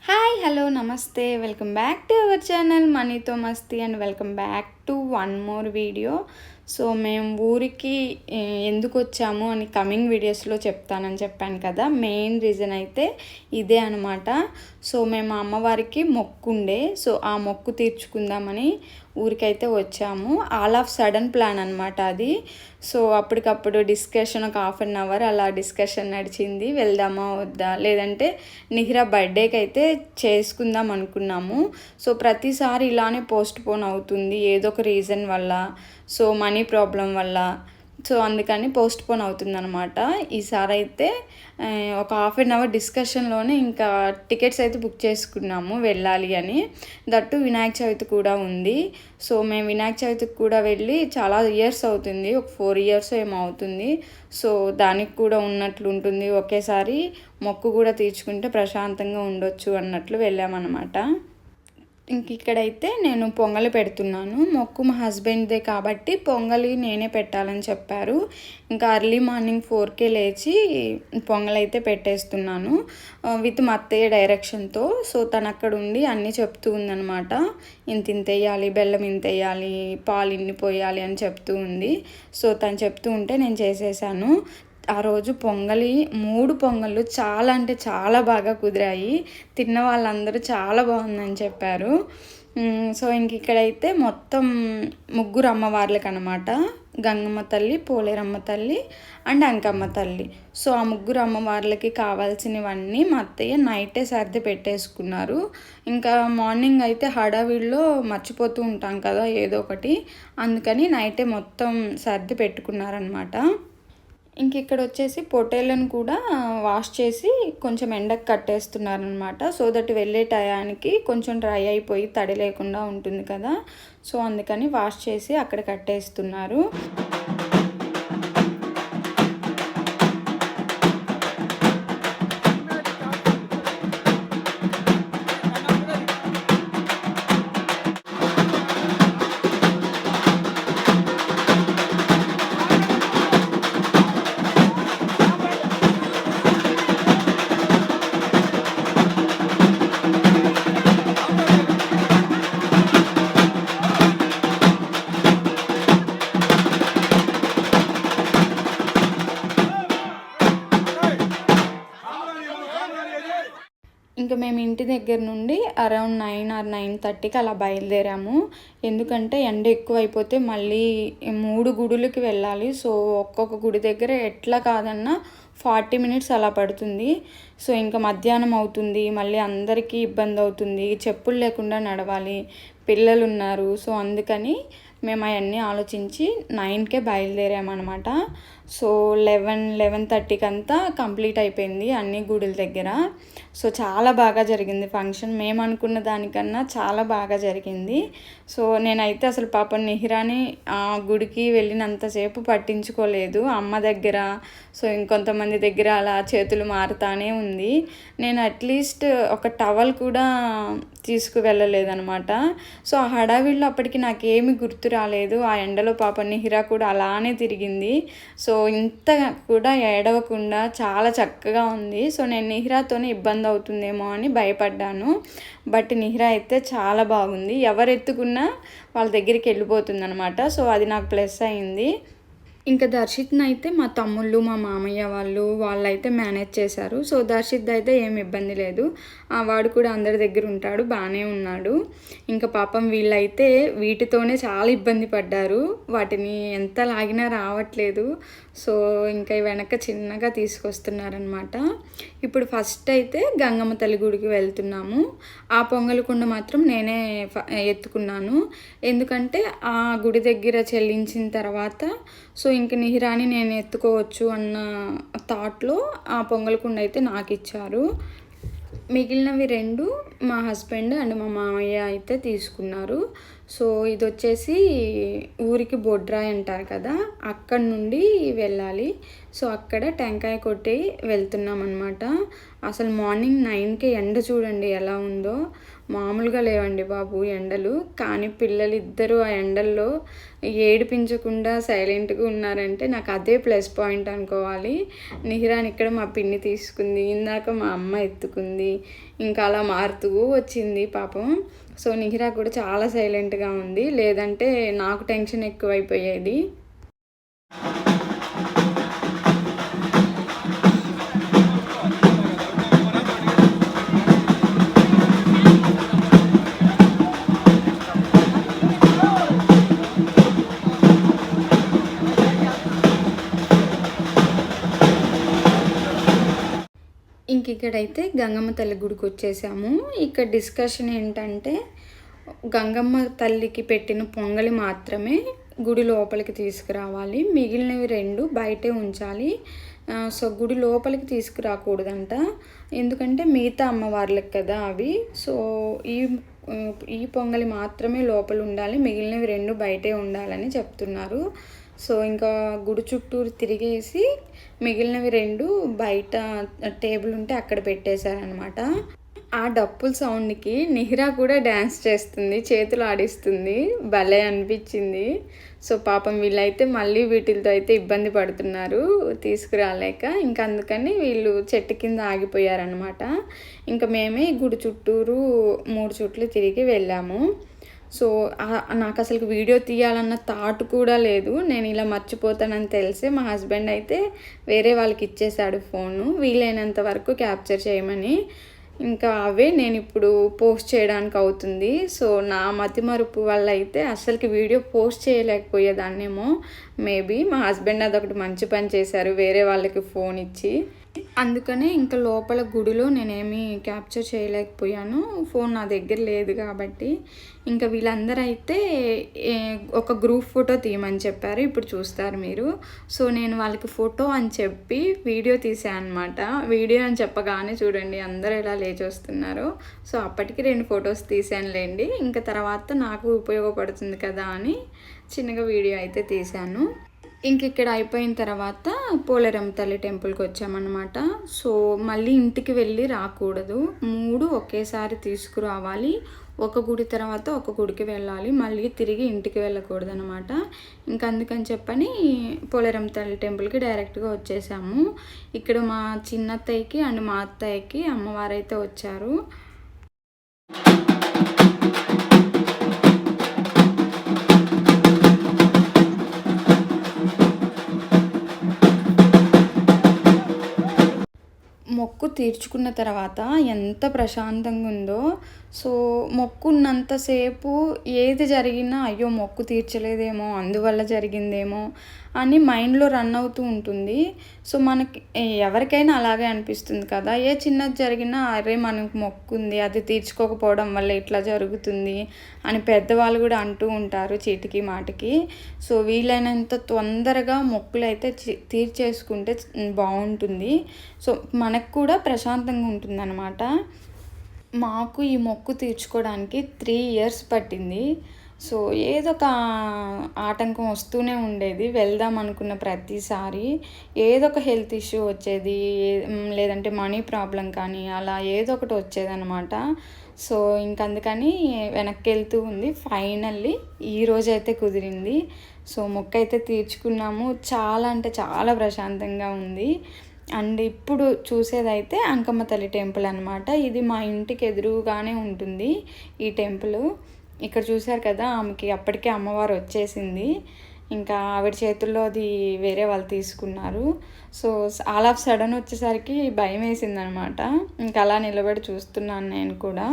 Hi hello నమస్తే welcome back to our channel మనీతో మస్తీ and welcome back to one more video. So మేము ఊరికి ఎందుకు వచ్చాము అని కమింగ్ వీడియోస్లో చెప్తానని చెప్పాను కదా. మెయిన్ రీజన్ అయితే ఇదే అనమాట. సో మేము అమ్మవారికి మొక్కుండే, సో ఆ మొక్కు తీర్చుకుందామని ఊరికైతే వచ్చాము. ఆల్ ఆఫ్ సడన్ ప్లాన్ అనమాట అది. సో అప్పటికప్పుడు డిస్కషన్ ఒక హాఫ్ అన్ అవర్ అలా డిస్కషన్ నడిచింది, వెళ్దామా వద్దా, లేదంటే నిహిరా బర్త్డేకి అయితే చేసుకుందాం అనుకున్నాము. సో ప్రతిసారి ఇలానే పోస్ట్ పోన్ అవుతుంది ఏదో ఒక రీజన్ వల్ల, సో మనీ ప్రాబ్లం వల్ల. సో అందుకని పోస్ట్ పోన్ అవుతుందన్నమాట. ఈసారి అయితే ఒక హాఫ్ అన్ అవర్ డిస్కషన్లోనే ఇంకా టికెట్స్ అయితే బుక్ చేసుకున్నాము వెళ్ళాలి అని. దట్టు వినాయక చవితి కూడా ఉంది. సో మేము వినాయక చవితికి కూడా వెళ్ళి చాలా ఇయర్స్ అవుతుంది, ఒక 4 years ఏమో అవుతుంది. సో దానికి కూడా ఉన్నట్లు ఉంటుంది, ఒకేసారి మొక్కు కూడా తీర్చుకుంటే ప్రశాంతంగా ఉండొచ్చు అన్నట్లు వెళ్ళామన్నమాట. ఇంక ఇక్కడైతే నేను పొంగలి పెడుతున్నాను. మొక్కు మా హస్బెండ్దే కాబట్టి పొంగలి నేనే పెట్టాలని చెప్పారు. ఇంకా ఎర్లీ మార్నింగ్ 4కే లేచి పొంగలి అయితే పెట్టేస్తున్నాను విత్ మా అత్తయ్య డైరెక్షన్తో. సో తను అక్కడ ఉండి అన్నీ చెప్తూ ఉందన్నమాట. ఇంత వేయాలి, బెల్లం ఇంత వేయాలి, పాలు ఇన్ని పోయాలి అని చెప్తూ ఉంది. సో తను చెప్తూ ఉంటే నేను చేసేసాను. ఆ రోజు పొంగలి 3 పొంగళ్ళు చాలా అంటే చాలా బాగా కుదిరాయి. తిన్న వాళ్ళందరూ చాలా బాగుందని చెప్పారు. సో ఇంక ఇక్కడైతే మొత్తం 3 అమ్మవార్లకి అనమాట. గంగమ్మ తల్లి, పోలేరమ్మ తల్లి అండ్ అంకమ్మ తల్లి. సో ఆ 3 అమ్మవార్లకి కావాల్సినవన్నీ మా అత్తయ్య నైటే సర్ది పెట్టేసుకున్నారు. ఇంకా మార్నింగ్ అయితే హడావిడిలో మర్చిపోతూ ఉంటాం కదా ఏదో ఒకటి, అందుకని నైటే మొత్తం సర్ది పెట్టుకున్నారనమాట. ఇంక ఇక్కడ వచ్చేసి పొట్టేళ్ళను కూడా వాష్ చేసి కొంచెం ఎండకు కట్టేస్తున్నారనమాట. సో దట్ వెళ్ళే టయానికి కొంచెం డ్రై అయిపోయి తడి లేకుండా ఉంటుంది కదా. సో అందుకని వాష్ చేసి అక్కడ కట్టేస్తున్నారు. ఇంకా మేము ఇంటి దగ్గర నుండి అరౌండ్ 9 or 9:30కి అలా బయలుదేరాము. ఎందుకంటే ఎండ ఎక్కువ అయిపోతే మళ్ళీ 3 గుడులకి వెళ్ళాలి. సో ఒక్కొక్క గుడి దగ్గర ఎట్లా కాదన్నా 40 minutes అలా పడుతుంది. సో ఇంకా మధ్యాహ్నం అవుతుంది, మళ్ళీ అందరికీ ఇబ్బంది అవుతుంది, చెప్పులు లేకుండా నడవాలి, పిల్లలు ఉన్నారు. సో అందుకని మేము అవన్నీ ఆలోచించి 9కే బయలుదేరామన్నమాట. సో 11:30కి అంతా కంప్లీట్ అయిపోయింది అన్ని గుడుల దగ్గర. సో చాలా బాగా జరిగింది ఫంక్షన్. మేము అనుకున్న దానికన్నా చాలా బాగా జరిగింది. సో నేనైతే అసలు పాపం నిహిరాని ఆ గుడికి వెళ్ళినంతసేపు పట్టించుకోలేదు. అమ్మ దగ్గర, సో ఇంకొంతమంది దగ్గర అలా చేతులు మారుతానే ఉంది. నేను అట్లీస్ట్ ఒక టవల్ కూడా తీసుకువెళ్ళలేదనమాట. సో ఆ హడావిడిలో అప్పటికి నాకేమీ గుర్తు రాలేదు. ఆ ఎండలో పాపం నిహిరా కూడా అలానే తిరిగింది. సో ఇంత కూడా ఏడవకుండా చాలా చక్కగా ఉంది. సో నేను నిహిరాతోనే ఇబ్బంది అవుతుందేమో అని భయపడ్డాను. బట్ నిహిరా అయితే చాలా బాగుంది. ఎవరు ఎత్తుకున్నా వాళ్ళ దగ్గరికి వెళ్ళిపోతుంది అనమాట. సో అది నాకు ప్లస్ అయింది. ఇంకా దర్శిత్ని అయితే మా తమ్ముళ్ళు, మా మామయ్య వాళ్ళైతే మేనేజ్ చేశారు. సో దర్శిత్ అయితే ఏమి ఇబ్బంది లేదు, వాడు కూడా అందరి దగ్గర ఉంటాడు, బాగానే ఉన్నాడు. ఇంకా పాపం వీళ్ళైతే వీటితోనే చాలా ఇబ్బంది పడ్డారు. వాటిని ఎంత లాగినా రావట్లేదు. సో ఇంకా వెనక చిన్నగా తీసుకొస్తున్నారనమాట. ఇప్పుడు ఫస్ట్ అయితే గంగమ్మ తల్లి గుడికి వెళ్తున్నాము. ఆ పొంగల్ కుండ మాత్రం నేనే ఎత్తుకున్నాను. ఎందుకంటే ఆ గుడి దగ్గర చెల్లించిన తర్వాత సో ఇంక నిహిరాని నేను ఎత్తుకోవచ్చు అన్న థాట్లో ఆ పొంగల్ కుండ అయితే నాకు ఇచ్చారు. మిగిలినవి 2 మా హస్బెండ్ అండ్ మా మామయ్య అయితే తీసుకున్నారు. సో ఇది వచ్చేసి ఊరికి బొడ్రాయి అంటారు కదా, అక్కడ నుండి వెళ్ళాలి. సో అక్కడ టెంకాయ కొట్టి వెళ్తున్నాం అనమాట. అసలు మార్నింగ్ 9కే ఎండ చూడండి ఎలా ఉందో. మామూలుగా లేవండి బాబు ఎండలు. కానీ పిల్లలు ఇద్దరు ఆ ఎండల్లో ఏడిపించకుండా సైలెంట్గా ఉన్నారంటే నాకు అదే ప్లస్ పాయింట్ అనుకోవాలి. నిహిరాని ఇక్కడ మా పిన్ని తీసుకుంది, ఇందాక మా అమ్మ ఎత్తుకుంది, ఇంకా అలా మారుతూ వచ్చింది పాపం. సో నిహిరా కూడా చాలా సైలెంట్గా ఉంది, లేదంటే నాకు టెన్షన్ ఎక్కువైపోయేది. ఇక్కడైతే గంగమ్మ తల్లి గుడికి వచ్చేసాము. ఇక్కడ డిస్కషన్ ఏంటంటే గంగమ్మ తల్లికి పెట్టిన పొంగలి మాత్రమే గుడి లోపలికి తీసుకురావాలి, మిగిలినవి 2 బయటే ఉంచాలి. సో గుడి లోపలికి తీసుకురాకూడదంట, ఎందుకంటే మిగతా అమ్మవార్లకు కదా అవి. సో ఈ పొంగలి మాత్రమే లోపల ఉండాలి, మిగిలినవి 2 బయటే ఉండాలని చెప్తున్నారు. సో ఇంకా గుడి చుట్టూరు తిరిగేసి మిగిలినవి 2 బయట టేబుల్ ఉంటే అక్కడ పెట్టేశారనమాట. ఆ డప్పుల సౌండ్కి నిహిరా కూడా డ్యాన్స్ చేస్తుంది, చేతులు ఆడిస్తుంది, భలే అనిపించింది. సో పాపం వీళ్ళైతే మళ్ళీ వీటితో అయితే ఇబ్బంది పడుతున్నారు తీసుకురాలేక. ఇంకా అందుకని వీళ్ళు చెట్టు కింద ఆగిపోయారనమాట. ఇంకా మేమే గుడి చుట్టూరు 3 చుట్లు తిరిగి వెళ్ళాము. సో నాకు అసలు వీడియో తీయాలన్న థాట్ కూడా లేదు. నేను ఇలా మర్చిపోతానని తెలిసే మా హస్బెండ్ అయితే వేరే వాళ్ళకి ఇచ్చేశాడు ఫోను, వీలైనంత వరకు క్యాప్చర్ చేయమని. ఇంకా అవే నేను ఇప్పుడు పోస్ట్ చేయడానికి అవుతుంది. సో నా మతిమరుపు వల్ల అయితే అసలుకి వీడియో పోస్ట్ చేయలేకపోయేదాన్నేమో మేబీ. మా హస్బెండ్ అదొకటి మంచి పని చేశారు, వేరే వాళ్ళకి ఫోన్ ఇచ్చి. అందుకనే ఇంకా లోపల గుడిలో నేనేమీ క్యాప్చర్ చేయలేకపోయాను, ఫోన్ నా దగ్గర లేదు కాబట్టి. ఇంకా వీళ్ళందరూ అయితే ఒక గ్రూప్ ఫోటో తీయమని చెప్పారు, ఇప్పుడు చూస్తారు మీరు. సో నేను వాళ్ళకి ఫోటో అని చెప్పి వీడియో తీసాను అనమాట. వీడియో అని చెప్పగానే చూడండి అందరూ ఎలా లేచొస్తున్నారో. సో అప్పటికి 2 ఫొటోస్ తీసానులేండి, ఇంకా తర్వాత నాకు ఉపయోగపడుతుంది కదా అని చిన్నగా వీడియో అయితే తీశాను. ఇక్కడ అయిపోయిన తర్వాత పోలేరమ్మ తల్లి టెంపుల్కి వచ్చామన్నమాట. సో మళ్ళీ ఇంటికి వెళ్ళి రాకూడదు, 3 ఒకేసారి తీసుకురావాలి. ఒక గుడి తర్వాత ఒక గుడికి వెళ్ళాలి, మళ్ళీ తిరిగి ఇంటికి వెళ్ళకూడదు అనమాట. ఇంకా అందుకని చెప్పని పోలేరమ్మ తల్లి టెంపుల్కి డైరెక్ట్గా వచ్చేసాము. ఇక్కడ మా చిన్నత్తయ్యకి అండ్ మా అత్తయ్యకి అమ్మవారైతే వచ్చారు. మొక్కు తీర్చుకున్న తర్వాత ఎంత ప్రశాంతంగా ఉందో. సో మొక్కు ఉన్నంతసేపు ఏది జరిగినా అయ్యో మొక్కు తీర్చలేదేమో, అందువల్ల జరిగిందేమో అని మైండ్లో రన్ అవుతూ ఉంటుంది. సో మనకి ఎవరికైనా అలాగే అనిపిస్తుంది కదా, ఏ చిన్నది జరిగినా అరే మనకు మొక్కు ఉంది, అది తీర్చుకోకపోవడం వల్ల ఇట్లా జరుగుతుంది అని పెద్దవాళ్ళు కూడా అంటూ ఉంటారు చీటికి మాటికి. సో వీలైనంత తొందరగా మొక్కులు అయితే తీర్చేసుకుంటే బాగుంటుంది. సో మనకు కూడా ప్రశాంతంగా ఉంటుంది అన్నమాట. మాకు ఈ మొక్కు తీర్చుకోవడానికి 3 ఇయర్స్ పట్టింది. సో ఏదో ఒక ఆటంకం వస్తూనే ఉండేది, వెళ్దాం అనుకున్న ప్రతిసారి ఏదో ఒక హెల్త్ ఇష్యూ వచ్చేది, లేదంటే మనీ ప్రాబ్లం కానీ అలా ఏదో ఒకటి వచ్చేదన్నమాట. సో అందుకని వెనక్కి వెళ్తూ ఉంది. ఫైనల్లీ ఈరోజైతే కుదిరింది. సో మొక్కు అయితే తీర్చుకున్నాము, చాలా అంటే చాలా ప్రశాంతంగా ఉంది. అండ్ ఇప్పుడు చూసేదైతే అంకమ్మ తల్లి టెంపుల్ అనమాట. ఇది మా ఇంటికి ఎదురుగానే ఉంటుంది ఈ టెంపుల్. ఇక్కడ చూశారు కదా, ఆమెకి అప్పటికే అమ్మవారు వచ్చేసింది. ఇంకా ఆవిడ చేతుల్లో అది వేరే వాళ్ళు తీసుకున్నారు. సో ఆల్ ఆఫ్ సడన్ వచ్చేసరికి భయం వేసింది అనమాట. ఇంకా అలా నిలబడి చూస్తున్నాను నేను కూడా.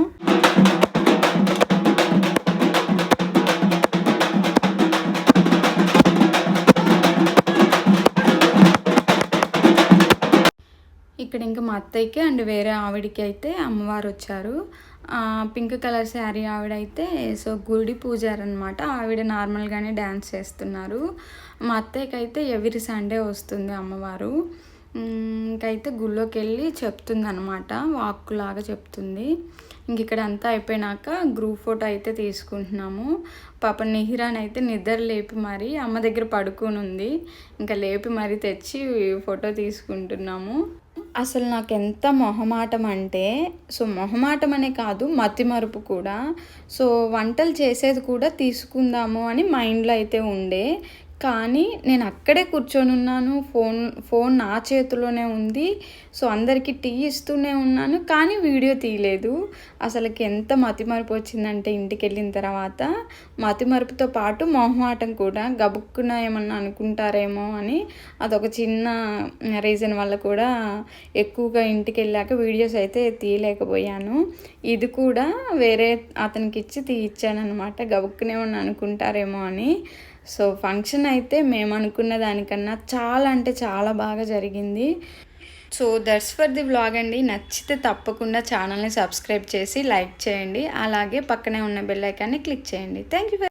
ఇక్కడ ఇంకా మా అత్తయ్యకి అండ్ వేరే ఆవిడకి అయితే అమ్మవారు వచ్చారు. పింక్ కలర్ శారీ ఆవిడైతే సో గుడి పూజారి అనమాట. ఆవిడ నార్మల్గానే డ్యాన్స్ చేస్తున్నారు. మా అత్తయ్యకి అయితే ఎవ్రీ సండే వస్తుంది అమ్మవారు. ఇంకైతే గుళ్ళోకి వెళ్ళి చెప్తుంది అనమాట, వాక్కులాగా చెప్తుంది. ఇక్కడ అంతా అయిపోయినాక గ్రూప్ ఫోటో అయితే తీసుకుంటున్నాము. పాప నిహిరాని అయితే నిద్ర లేపి మరి అమ్మ దగ్గర పడుకొని ఉంది, ఇంకా లేపి మరీ తెచ్చి ఫోటో తీసుకుంటున్నాము. అసలు నాకెంత మొహమాటం అంటే, సో మొహమాటం అనే కాదు, మతిమరుపు కూడా. సో వంటలు చేసేది కూడా తీసుకుందాము అని మైండ్‌లో అయితే ఉండే. కానీ నేను అక్కడే కూర్చొనున్నాను. ఫోన్ నా చేతిలోనే ఉంది. సో అందరికీ టీ ఇస్తూనే ఉన్నాను. కానీ వీడియో తీయలేదు. అసలకి ఎంత మతిమరుపు వచ్చిందంటే ఇంటికెళ్ళిన తర్వాత, మతిమరుపుతో పాటు మొహమాటం కూడా. గబుక్కున ఏమన్నా అనుకుంటారేమో అని అదొక చిన్న రీజన్ వల్ల కూడా ఎక్కువగా ఇంటికెళ్ళాక వీడియోస్ అయితే తీయలేకపోయాను. ఇది కూడా వేరే అతనికిచ్చి తీయిచ్చాననమాట. గబుక్కున ఏమన్నా అనుకుంటారేమో అని. సో ఫంక్షన్ అయితే మేము అనుకున్న దానికన్నా చాలా అంటే చాలా బాగా జరిగింది. So that's for the vlog అండి. నచ్చితే తప్పకుండా ఛానల్ని సబ్స్క్రైబ్ చేసి లైక్ చేయండి. అలాగే పక్కనే ఉన్న బెల్ ఐకాన్ని క్లిక్ చేయండి. Thank you.